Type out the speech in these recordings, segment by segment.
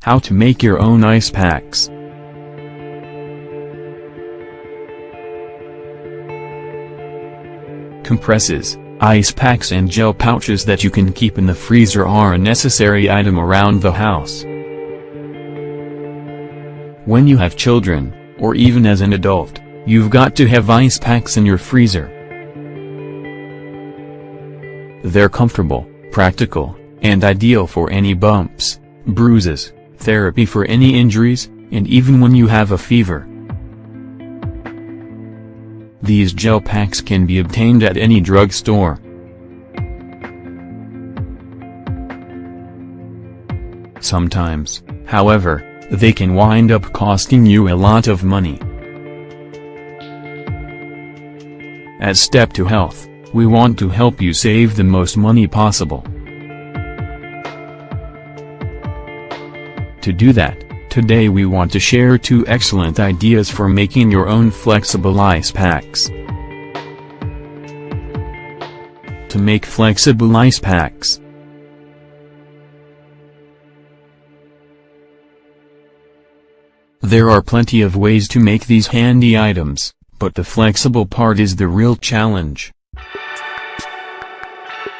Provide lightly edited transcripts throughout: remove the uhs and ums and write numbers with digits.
How to make your own ice packs. Compresses, ice packs and gel pouches that you can keep in the freezer are a necessary item around the house. When you have children, or even as an adult, you've got to have ice packs in your freezer. They're comfortable, practical, and ideal for any bumps, bruises, therapy for any injuries, and even when you have a fever. These gel packs can be obtained at any drugstore. Sometimes, however, they can wind up costing you a lot of money. At Step to Health, we want to help you save the most money possible. To do that, today we want to share 2 excellent ideas for making your own flexible ice packs. To make flexible ice packs. There are plenty of ways to make these handy items, but the flexible part is the real challenge.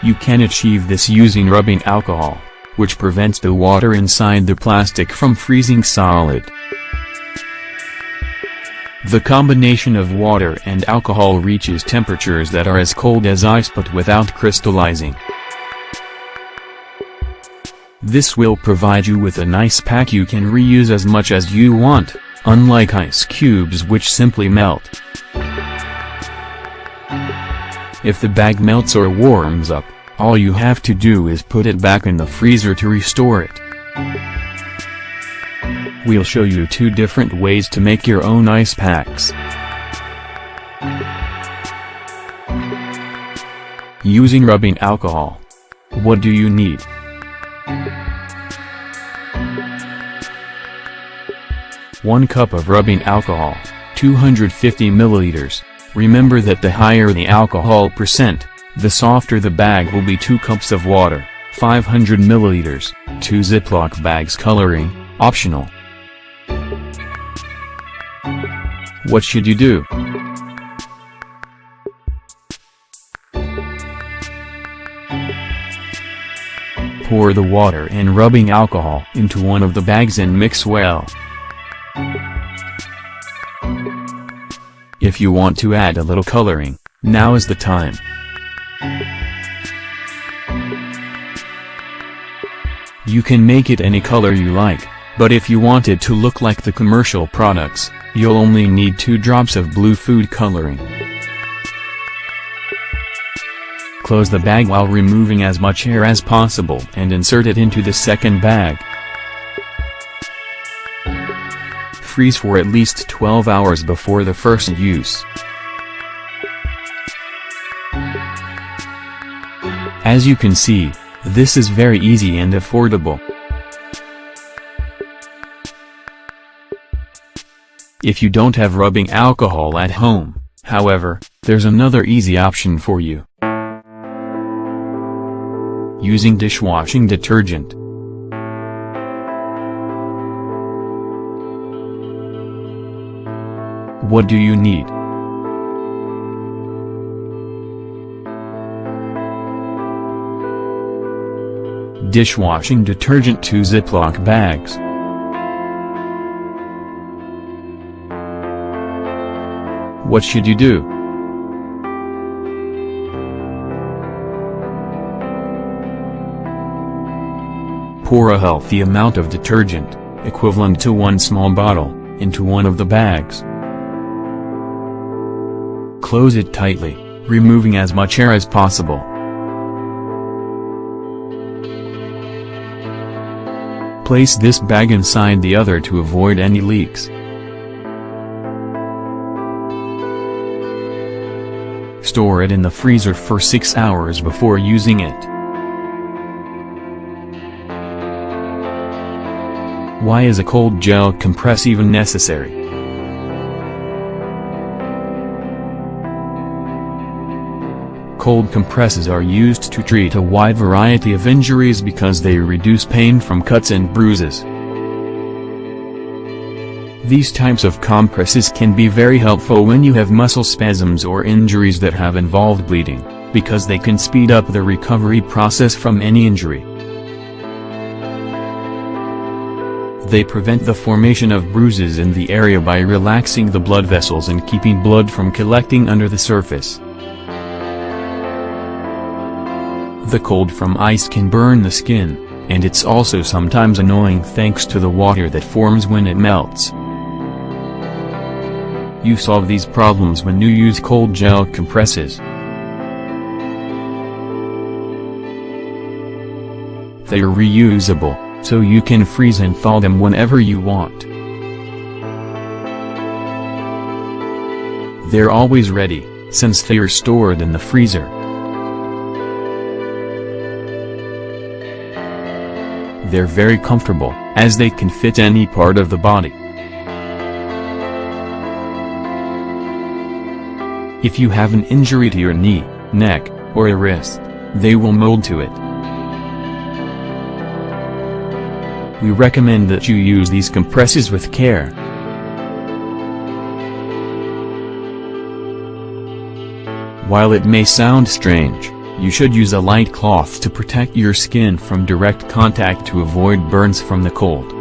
You can achieve this using rubbing alcohol, which prevents the water inside the plastic from freezing solid. The combination of water and alcohol reaches temperatures that are as cold as ice but without crystallizing. This will provide you with an ice pack you can reuse as much as you want, unlike ice cubes which simply melt. If the bag melts or warms up, all you have to do is put it back in the freezer to restore it. We'll show you 2 different ways to make your own ice packs. Using rubbing alcohol. What do you need? One cup of rubbing alcohol, 250 milliliters. Remember that the higher the alcohol percent, the softer the bag will be. 2 cups of water, 500 milliliters, 2 Ziploc bags. Coloring, optional. What should you do? Pour the water and rubbing alcohol into one of the bags and mix well. If you want to add a little coloring, now is the time. You can make it any color you like, but if you want it to look like the commercial products, you'll only need 2 drops of blue food coloring. Close the bag while removing as much air as possible and insert it into the second bag. Freeze for at least 12 hours before the first use. As you can see, this is very easy and affordable. If you don't have rubbing alcohol at home, however, there's another easy option for you. Using dishwashing detergent. What do you need? Dishwashing detergent. 2 Ziploc bags. What should you do? Pour a healthy amount of detergent, equivalent to 1 small bottle, into one of the bags. Close it tightly, removing as much air as possible. Place this bag inside the other to avoid any leaks. Store it in the freezer for 6 hours before using it. Why is a cold gel compress even necessary? Cold compresses are used to treat a wide variety of injuries because they reduce pain from cuts and bruises. These types of compresses can be very helpful when you have muscle spasms or injuries that have involved bleeding, because they can speed up the recovery process from any injury. They prevent the formation of bruises in the area by relaxing the blood vessels and keeping blood from collecting under the surface. The cold from ice can burn the skin, and it's also sometimes annoying thanks to the water that forms when it melts. You solve these problems when you use cold gel compresses. They are reusable, so you can freeze and thaw them whenever you want. They're always ready, since they are stored in the freezer. They're very comfortable, as they can fit any part of the body. If you have an injury to your knee, neck, or a wrist, they will mold to it. We recommend that you use these compresses with care. While it may sound strange, you should use a light cloth to protect your skin from direct contact to avoid burns from the cold.